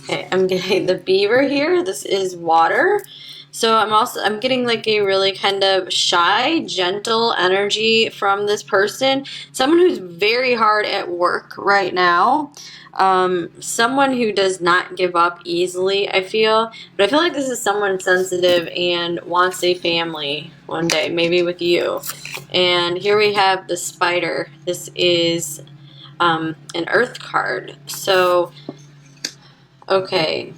Okay, I'm getting the beaver here. This is water. So I'm getting like a really kind of shy, gentle energy from this person. Someone who's very hard at work right now. Someone who does not give up easily, I feel. But I feel like this is someone sensitive and wants a family one day, maybe with you. And here we have the spider. This is an earth card. So, okay.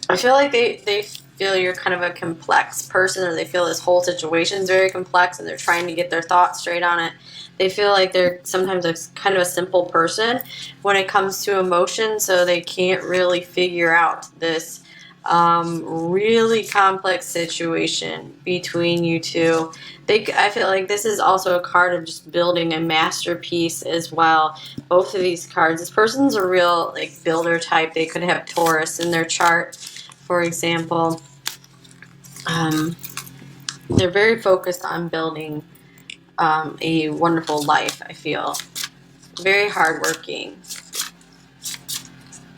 I feel like they feel you're kind of a complex person, or they feel this whole situation is very complex and they're trying to get their thoughts straight on it. They feel like they're sometimes a kind of a simple person when it comes to emotion, so they can't really figure out this really complex situation between you two. I feel like this is also a card of just building a masterpiece as well. Both of these cards. This person's a real like builder type. They could have Taurus in their chart, for example. They're very focused on building a wonderful life, I feel. Very hardworking.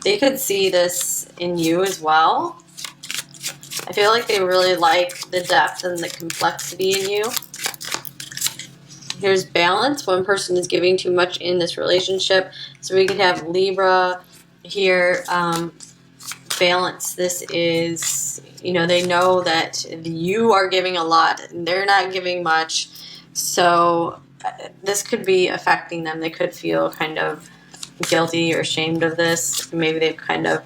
They could see this in you as well. I feel like they really like the depth and the complexity in you. Here's balance. One person is giving too much in this relationship. So we could have Libra here. Balance. This is, they know that you are giving a lot and they're not giving much. So this could be affecting them. They could feel kind of guilty or ashamed of this. Maybe they've kind of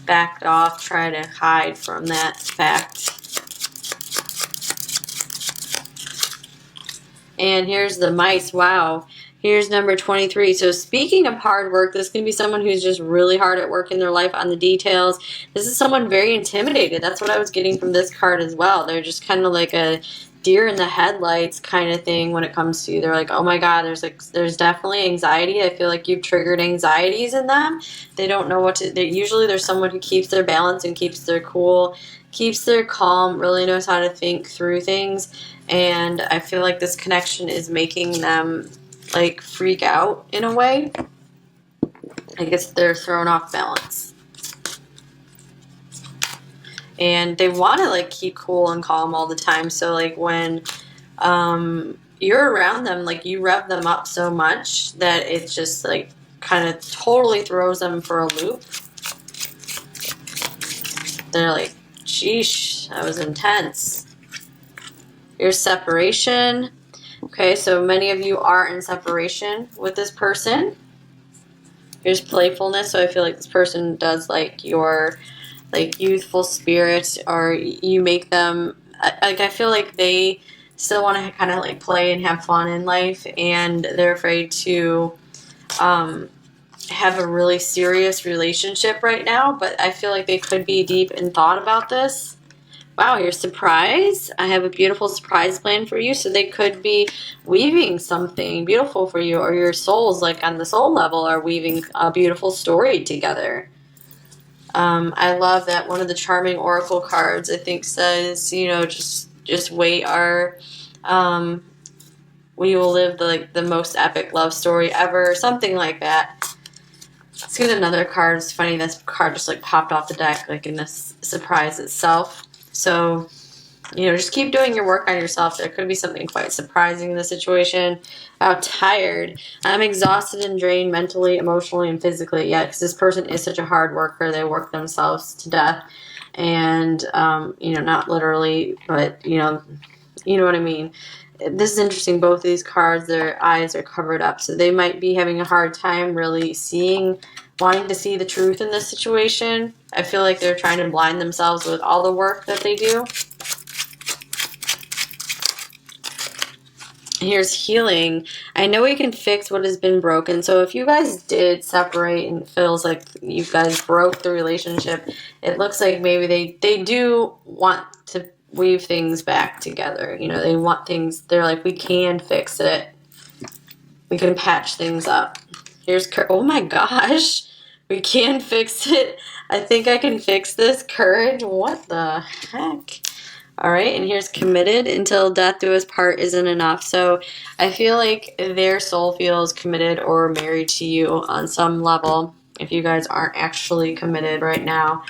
backed off, try to hide from that fact. And here's the mice. Wow. Here's number 23. So speaking of hard work, this can be someone who's just really hard at work in their life on the details. This is someone very intimidated. That's what I was getting from this card as well. They're just kind of like a deer in the headlights kind of thing when it comes to you. They're like, oh my God, there's definitely anxiety. I feel like you've triggered anxieties in them. They don't know what to, usually there's someone who keeps their balance and keeps their cool, keeps their calm, really knows how to think through things. And I feel like this connection is making them like freak out in a way. I guess they're thrown off balance. And they want to like keep cool and calm all the time. So like when you're around them, like you rev them up so much that it just like kind of totally throws them for a loop. They're like, sheesh, that was intense. Here's separation. Okay, so many of you are in separation with this person. Here's playfulness. So I feel like this person does like your like youthful spirit, or you make them like, I feel like they still want to kind of like play and have fun in life, and they're afraid to have a really serious relationship right now, but I feel like they could be deep in thought about this. Wow, your surprise. I have a beautiful surprise plan for you. So they could be weaving something beautiful for you, or your souls, like on the soul level, are weaving a beautiful story together. I love that one of the charming oracle cards, I think, says, just wait, we will live the most epic love story ever, something like that. Let's get another card. It's funny, this card just like popped off the deck, like in this surprise itself. So, just keep doing your work on yourself. There could be something quite surprising in the situation. I'm tired. I'm exhausted and drained mentally, emotionally, and physically. Yeah, because this person is such a hard worker. They work themselves to death. And, not literally, but, you know what I mean. This is interesting. Both of these cards, their eyes are covered up. So they might be having a hard time really wanting to see the truth in this situation. I feel like they're trying to blind themselves with all the work that they do. Here's healing. I know we can fix what has been broken. So if you guys did separate and it feels like you guys broke the relationship, it looks like maybe they do want to weave things back together. They want things, they're like, we can fix it. We can patch things up. Here's, oh my gosh. We can fix it. I think I can fix this. Courage. What the heck? All right, and here's committed. Until death do us part isn't enough. So I feel like their soul feels committed or married to you on some level. if you guys aren't actually committed right now,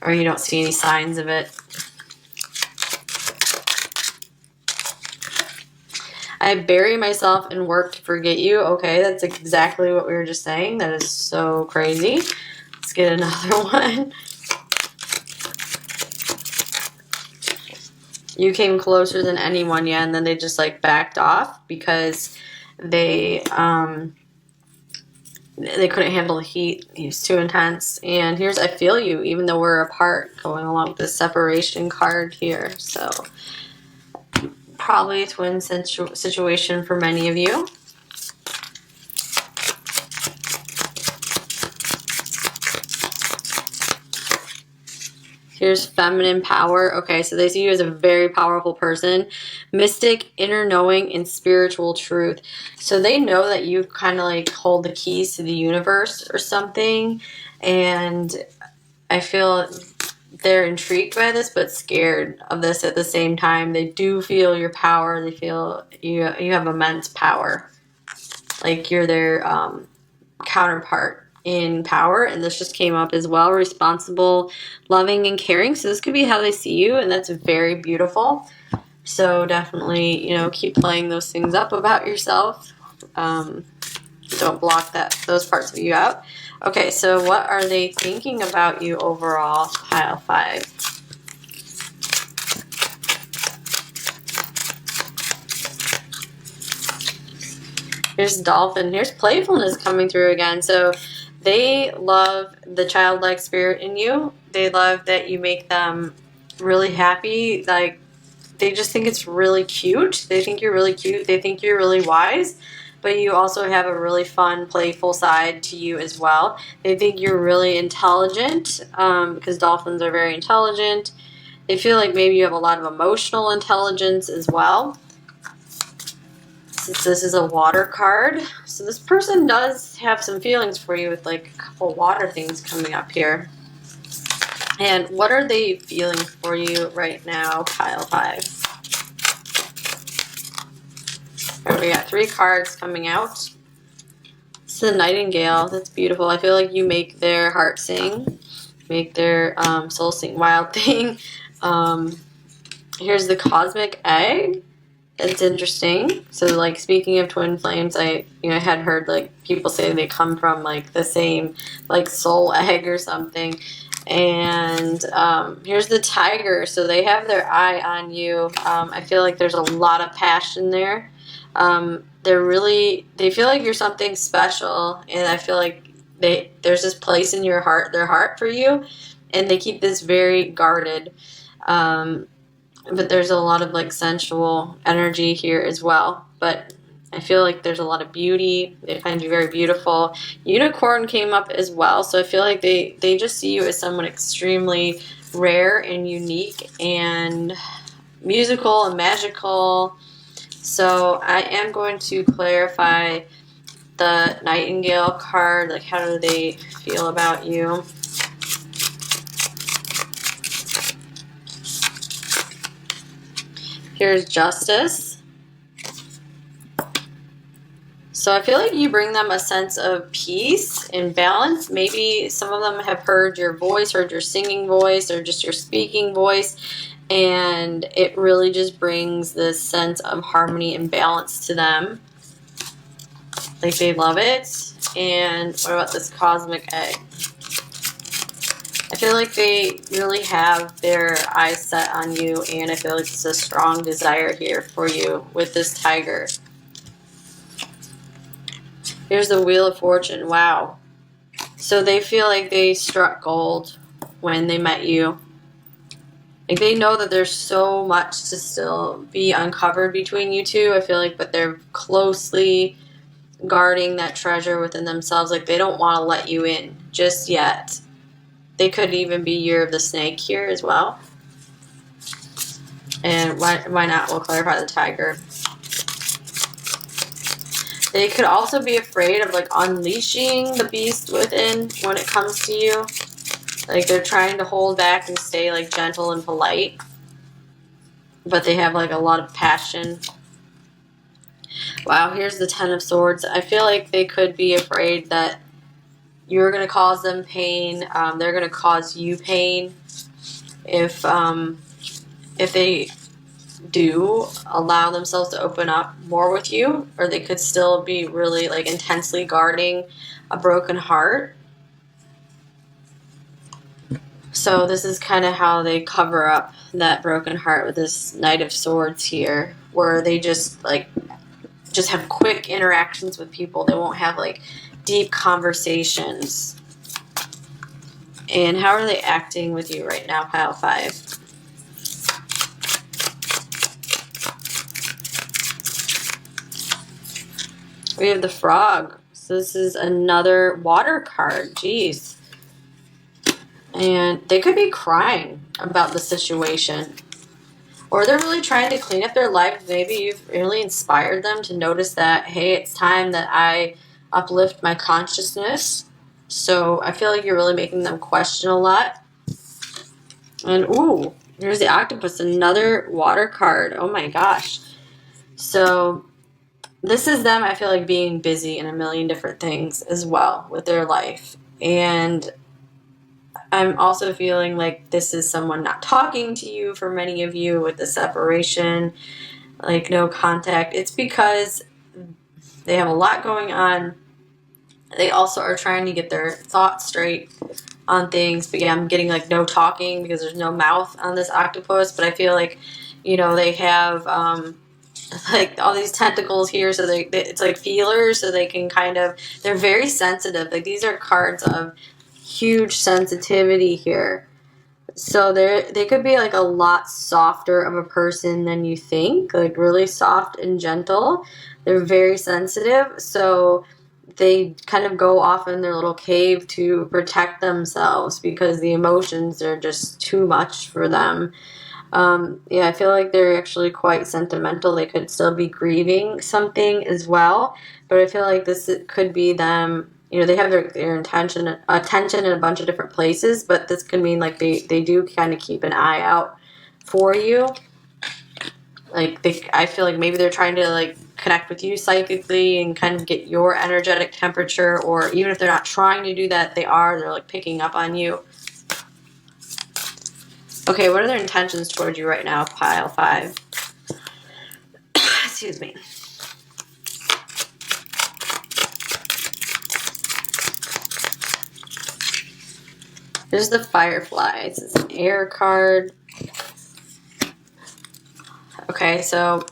or you don't see any signs of it. I bury myself and work to forget you. Okay, that's exactly what we were just saying. That is so crazy. Let's get another one. You came closer than anyone, yeah, and then they just like backed off because they couldn't handle the heat. He was too intense. And here's I feel you, even though we're apart, going along with the separation card here. So probably a twin situation for many of you. Here's feminine power. Okay, so they see you as a very powerful person. Mystic, inner knowing, and spiritual truth. So they know that you kind of like hold the keys to the universe or something. And I feel they're intrigued by this, but scared of this at the same time. They do feel your power. They feel you have immense power. Like you're their counterpart in power, and this just came up as well. Responsible, loving, and caring. So this could be how they see you, and that's very beautiful. So definitely, you know, keep playing those things up about yourself. Don't block those parts of you out. Okay, so what are they thinking about you overall, pile 5? Here's dolphin. Here's playfulness coming through again. So they love the childlike spirit in you. They love that you make them really happy. Like, they just think it's really cute. They think you're really cute. They think you're really wise. But you also have a really fun, playful side to you as well. They think you're really intelligent because dolphins are very intelligent. They feel like maybe you have a lot of emotional intelligence as well. Since this is a water card, so this person does have some feelings for you with like a couple water things coming up here. And what are they feeling for you right now, pile 5? All right, we got 3 cards coming out. It's the Nightingale. That's beautiful. I feel like you make their heart sing, make their soul sing. Wild thing. Here's the Cosmic Egg. It's interesting. So, like, speaking of twin flames, I had heard like people say they come from like the same like soul egg or something. And here's the Tiger. So they have their eye on you. I feel like there's a lot of passion there. They feel like you're something special, and I feel like there's this place in their heart for you, and they keep this very guarded. But there's a lot of like sensual energy here as well. But I feel like there's a lot of beauty. They find you very beautiful. Unicorn came up as well. So I feel like they just see you as someone extremely rare and unique and musical and magical. So I am going to clarify the Nightingale card. Like, how do they feel about you? Here's Justice. So I feel like you bring them a sense of peace and balance. Maybe some of them have heard your voice, heard your singing voice, or just your speaking voice, and it really just brings this sense of harmony and balance to them. Like, they love it. And what about this Cosmic Egg? I feel like they really have their eyes set on you, and I feel like it's a strong desire here for you with this Tiger. Here's the Wheel of Fortune. Wow. So they feel like they struck gold when they met you. Like, they know that there's so much to still be uncovered between you two. I feel like, but they're closely guarding that treasure within themselves. Like, they don't want to let you in just yet. They could even be Year of the Snake here as well. And why not? We'll clarify the Tiger. They could also be afraid of like unleashing the beast within when it comes to you. Like, they're trying to hold back and stay like gentle and polite. But they have like a lot of passion. Wow, here's the Ten of Swords. I feel like they could be afraid that you're going to cause them pain. They're going to cause you pain if they do allow themselves to open up more with you, or they could still be really like intensely guarding a broken heart. So this is kind of how they cover up that broken heart with this Knight of Swords here, where they just have quick interactions with people. They won't have like deep conversations. And how are they acting with you right now, pile 5? We have the Frog. So this is another water card. Jeez. And they could be crying about the situation. Or they're really trying to clean up their life. Maybe you've really inspired them to notice that, hey, it's time that I uplift my consciousness. So I feel like you're really making them question a lot. And ooh, here's the Octopus, another water card. Oh my gosh. So this is them, I feel like, being busy in a million different things as well with their life. And I'm also feeling like this is someone not talking to you for many of you with the separation, like no contact. It's because they have a lot going on. They also are trying to get their thoughts straight on things. But yeah, I'm getting like no talking because there's no mouth on this octopus. But I feel like, you know, they have like all these tentacles here, so it's like feelers, so they can kind of, they're very sensitive. Like these are cards of huge sensitivity here. So they could be like a lot softer of a person than you think, like really soft and gentle. They're very sensitive, so they kind of go off in their little cave to protect themselves because the emotions are just too much for them. Yeah, I feel like they're actually quite sentimental. They could still be grieving something as well, but I feel like this could be them. You know, they have their attention in a bunch of different places, but this could mean like they do kind of keep an eye out for you. Like I feel like maybe they're trying to like connect with you psychically and kind of get your energetic temperature, or even if they're not trying to do that, they're like picking up on you. Okay, what are their intentions towards you right now, pile 5? Excuse me. There's the Firefly. It's an air card. Okay, so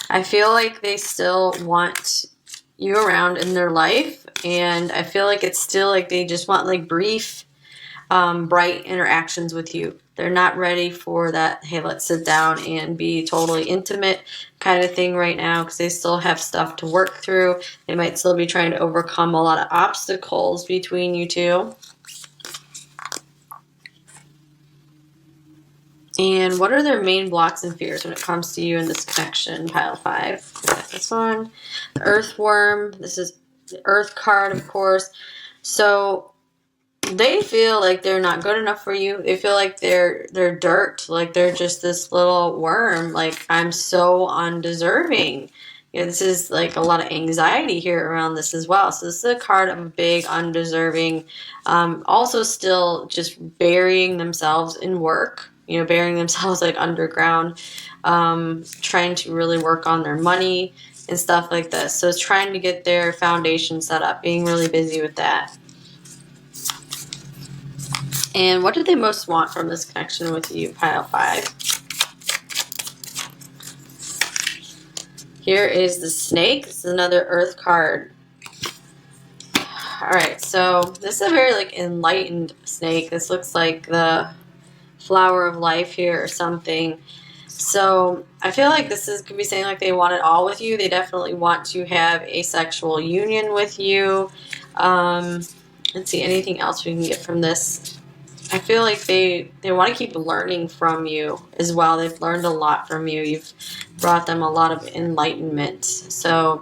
I feel like they still want you around in their life, and I feel like it's still like they just want like brief, bright interactions with you. They're not ready for that, hey, let's sit down and be totally intimate kind of thing right now, because they still have stuff to work through. They might still be trying to overcome a lot of obstacles between you two. And what are their main blocks and fears when it comes to you in this connection, pile 5? Got this one. The Earthworm. This is the Earth card, of course. So they feel like they're not good enough for you. They feel like they're dirt. Like they're just this little worm. Like, I'm so undeserving. Yeah, this is like a lot of anxiety here around this as well. So this is a card of a big undeserving. Also still just burying themselves in work. You know, burying themselves like underground, trying to really work on their money and stuff like this. So it's trying to get their foundation set up, being really busy with that. And what do they most want from this connection with you, pile 5? Here is the Snake. This is another Earth card. Alright, so this is a very like enlightened snake. This looks like the flower of life here or something. So I feel like this could be saying like they want it all with you. They definitely want to have a sexual union with you. Let's see, anything else we can get from this? I feel like they want to keep learning from you as well. They've learned a lot from you. You've brought them a lot of enlightenment. So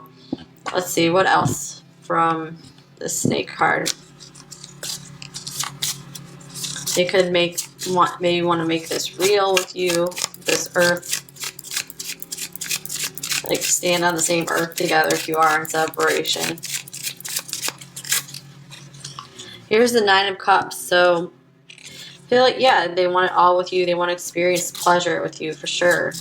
let's see, what else from the Snake card? They could maybe want to make this real with you, this Earth. Like stand on the same Earth together if you are in separation. Here's the Nine of Cups. So I feel like, yeah, they want it all with you. They want to experience pleasure with you for sure.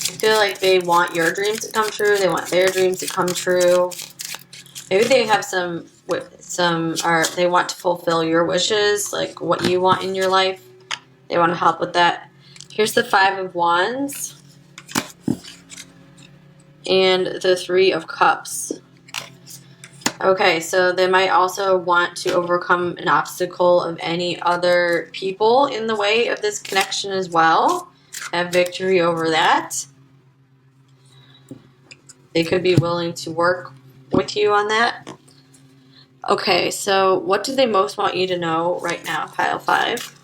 I feel like they want your dreams to come true. They want their dreams to come true. Maybe they have or they want to fulfill your wishes, like what you want in your life. They want to help with that. Here's the Five of Wands and the Three of Cups. Okay, so they might also want to overcome an obstacle of any other people in the way of this connection as well. Have victory over that. They could be willing to work with you on that. Okay, so what do they most want you to know right now, pile 5?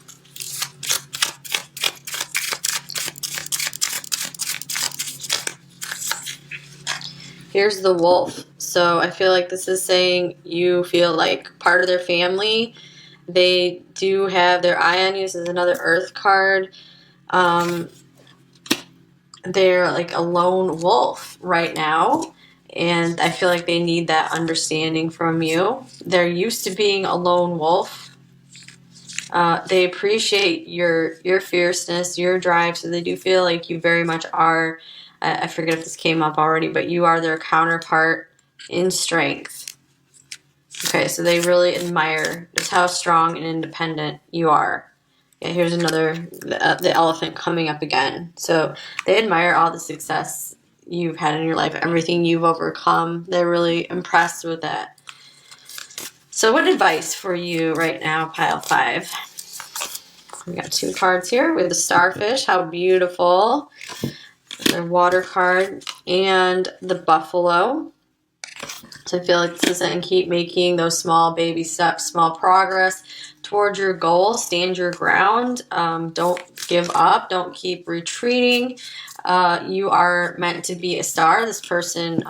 Here's the Wolf. So I feel like this is saying you feel like part of their family. They do have their eye on you. This is another Earth card. They're like a lone wolf right now. And I feel like they need that understanding from you. They're used to being a lone wolf. They appreciate your fierceness, your drive. So they do feel like you very much are, I forget if this came up already, but you are their counterpart in strength. Okay, so they really admire just how strong and independent you are. Yeah, here's another, the elephant coming up again. So they admire all the success you've had in your life, everything you've overcome. They're really impressed with that. So what advice for you right now, pile 5? We got 2 cards here. We have the Starfish. How beautiful. The Water card and the Buffalo. So I feel like this is saying keep making those small baby steps, small progress towards your goal. Stand your ground. Don't give up. Don't keep retreating. You are meant to be a star. This person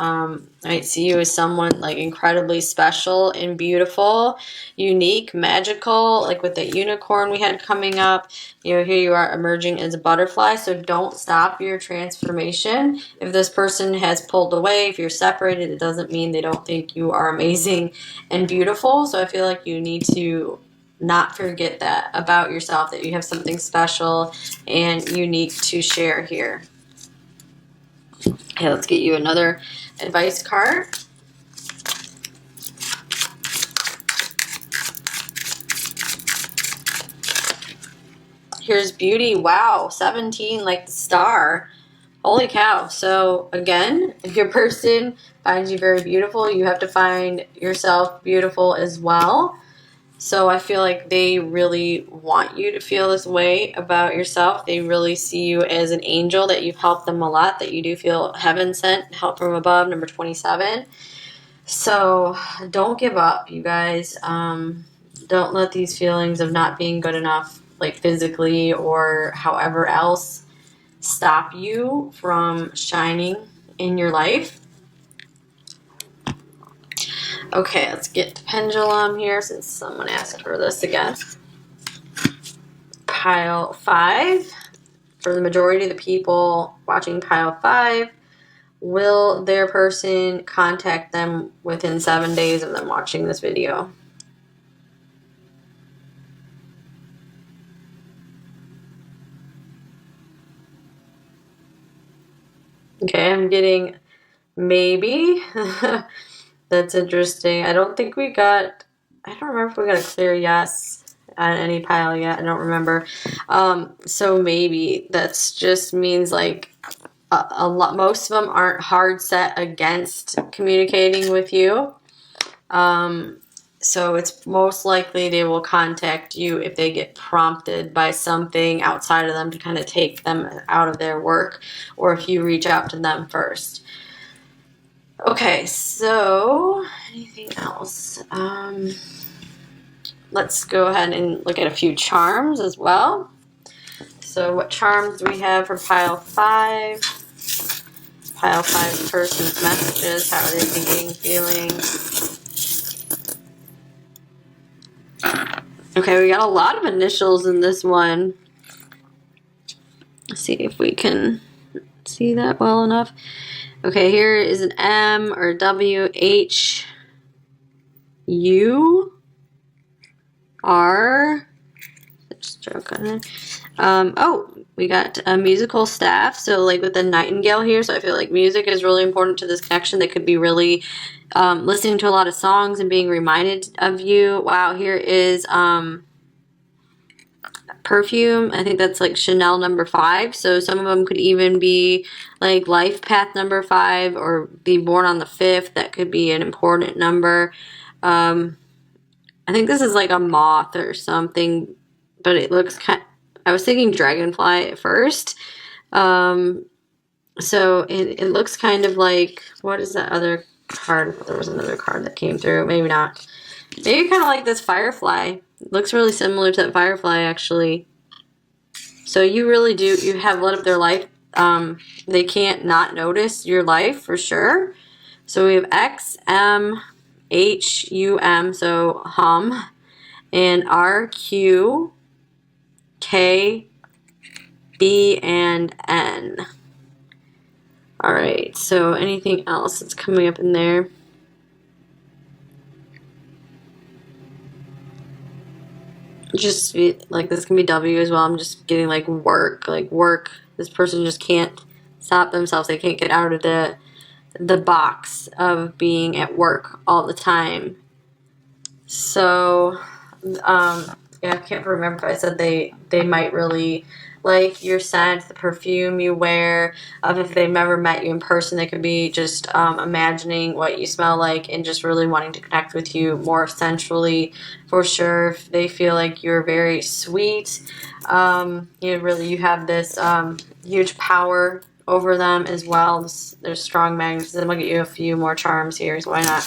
might see you as someone like incredibly special and beautiful, unique, magical, like with that unicorn we had coming up. You know, here you are emerging as a butterfly, so don't stop your transformation. If this person has pulled away, if you're separated, it doesn't mean they don't think you are amazing and beautiful. So I feel like you need to not forget that about yourself, that you have something special and unique to share here. Okay, let's get you another advice card. Here's Beauty. Wow, 17 like the star. Holy cow. So again, if your person finds you very beautiful, you have to find yourself beautiful as well. So I feel like they really want you to feel this way about yourself. They really see you as an angel, that you've helped them a lot, that you do feel heaven sent, help from above, number 27. So don't give up, you guys. Don't let these feelings of not being good enough, like physically or however else, stop you from shining in your life. Okay, let's get the pendulum here since someone asked for this again. Pile 5. For the majority of the people watching pile 5, will their person contact them within 7 days of them watching this video? Okay, I'm getting maybe. That's interesting. I don't think we got, I don't remember if we got a clear yes on any pile yet. I don't remember. So maybe that's just means like a lot, most of them aren't hard set against communicating with you. So it's most likely they will contact you if they get prompted by something outside of them to kind of take them out of their work, or if you reach out to them first. Okay, so anything else? Let's go ahead and look at a few charms as well. So what charms do we have for pile 5? Pile 5 person's messages. How are they thinking, feeling? Okay, we got a lot of initials in this one. Let's see if we can see that well enough. Okay, here is an M or W, H, U, R. Stroke on it. Oh, we got a musical staff. So like with the nightingale here, so I feel like music is really important to this connection. They could be really listening to a lot of songs and being reminded of you. Wow, here is perfume. I think that's like Chanel number 5. So some of them could even be like life path number 5 or be born on the 5th. That could be an important number. I think this is like a moth or something, but it looks kind. I was thinking dragonfly at first. So it looks kind of like, what is that other card? There was another card that came through. Maybe not. Maybe kind of like this firefly. It looks really similar to that firefly, actually. So you really do, you have lit up their life. They can't not notice your life for sure. So we have X, M, H, U, M, so hum, and R, Q, K, B, and N. Alright, so anything else that's coming up in there? Just like this can be W as well. I'm just getting like work. Like work. This person just can't stop themselves. They can't get out of the box of being at work all the time. So, yeah, I can't remember if I said they might really like your scent, the perfume you wear. If they've never met you in person, they could be just imagining what you smell like and just really wanting to connect with you more sensually, for sure. If they feel like you're very sweet, you have this huge power over them as well. There's strong magnetism. I'll get you a few more charms here, so why not?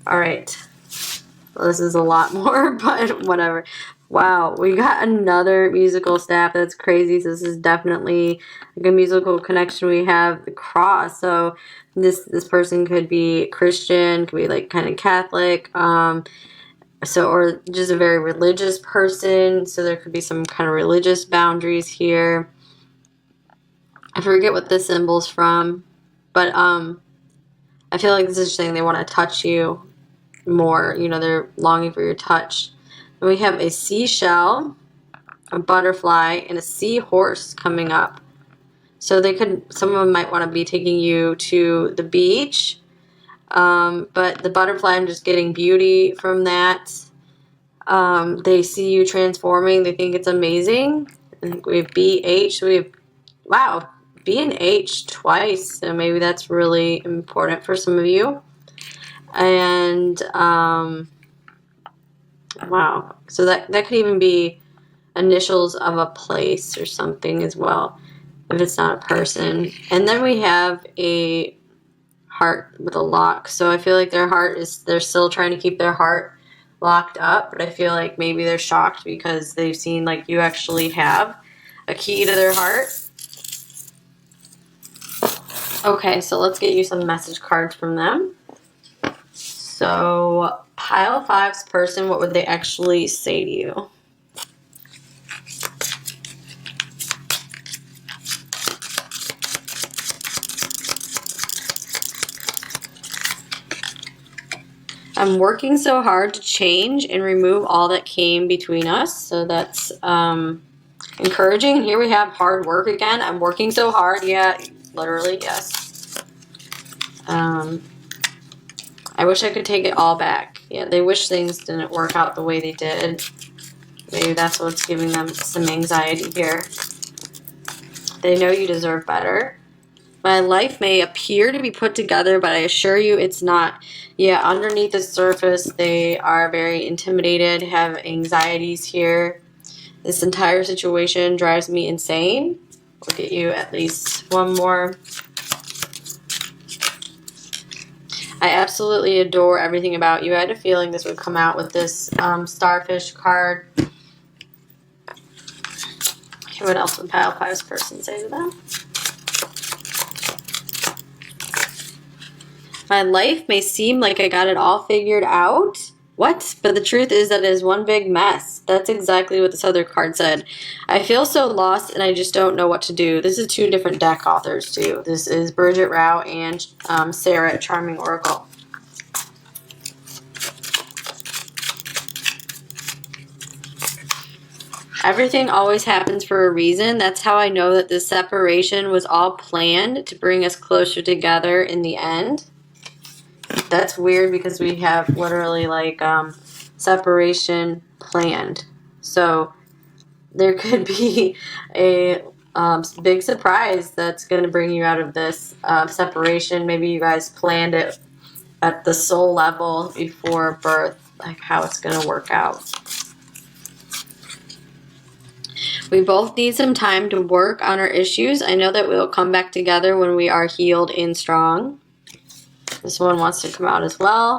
Alright. Well, this is a lot more, but whatever. Wow, we got another musical staff. That's crazy. So this is definitely like a musical connection. We have the cross. So this person could be Christian, could be like kind of Catholic, or just a very religious person. So there could be some kind of religious boundaries here. I forget what this symbol's from, but I feel like this is saying they want to touch you more. They're longing for your touch. And we have a seashell, a butterfly, and a seahorse coming up. So some of them might want to be taking you to the beach. But the butterfly, I'm just getting beauty from that. They see you transforming. They think it's amazing. I think we have BH. So we have, wow, B and H twice. So maybe that's really important for some of you. And, wow. So that could even be initials of a place or something as well, if it's not a person. And then we have a heart with a lock. So I feel like they're still trying to keep their heart locked up, but I feel like maybe they're shocked because they've seen like you actually have a key to their heart. Okay, so let's get you some message cards from them. So, pile 5's person, what would they actually say to you? I'm working so hard to change and remove all that came between us. So that's encouraging. Here we have hard work again. I'm working so hard. Yeah, literally, yes. I wish I could take it all back. Yeah, they wish things didn't work out the way they did. Maybe that's what's giving them some anxiety here. They know you deserve better. My life may appear to be put together, but I assure you it's not. Yeah, underneath the surface, they are very intimidated, have anxieties here. This entire situation drives me insane. We'll get you at least one more. I absolutely adore everything about you. I had a feeling this would come out with this starfish card. Okay, what else would Pile 5's person say to them? My life may seem like I got it all figured out. What? But the truth is that it is one big mess. That's exactly what this other card said. I feel so lost and I just don't know what to do. This is two different deck authors too. This is Bridget Rao and Sarah at Charming Oracle. Everything always happens for a reason. That's how I know that this separation was all planned to bring us closer together in the end. That's weird because we have literally like separation planned. So there could be a big surprise that's going to bring you out of this separation. Maybe you guys planned it at the soul level before birth, like how it's going to work out. We both need some time to work on our issues. I know that we'll come back together when we are healed and strong. This one wants to come out as well.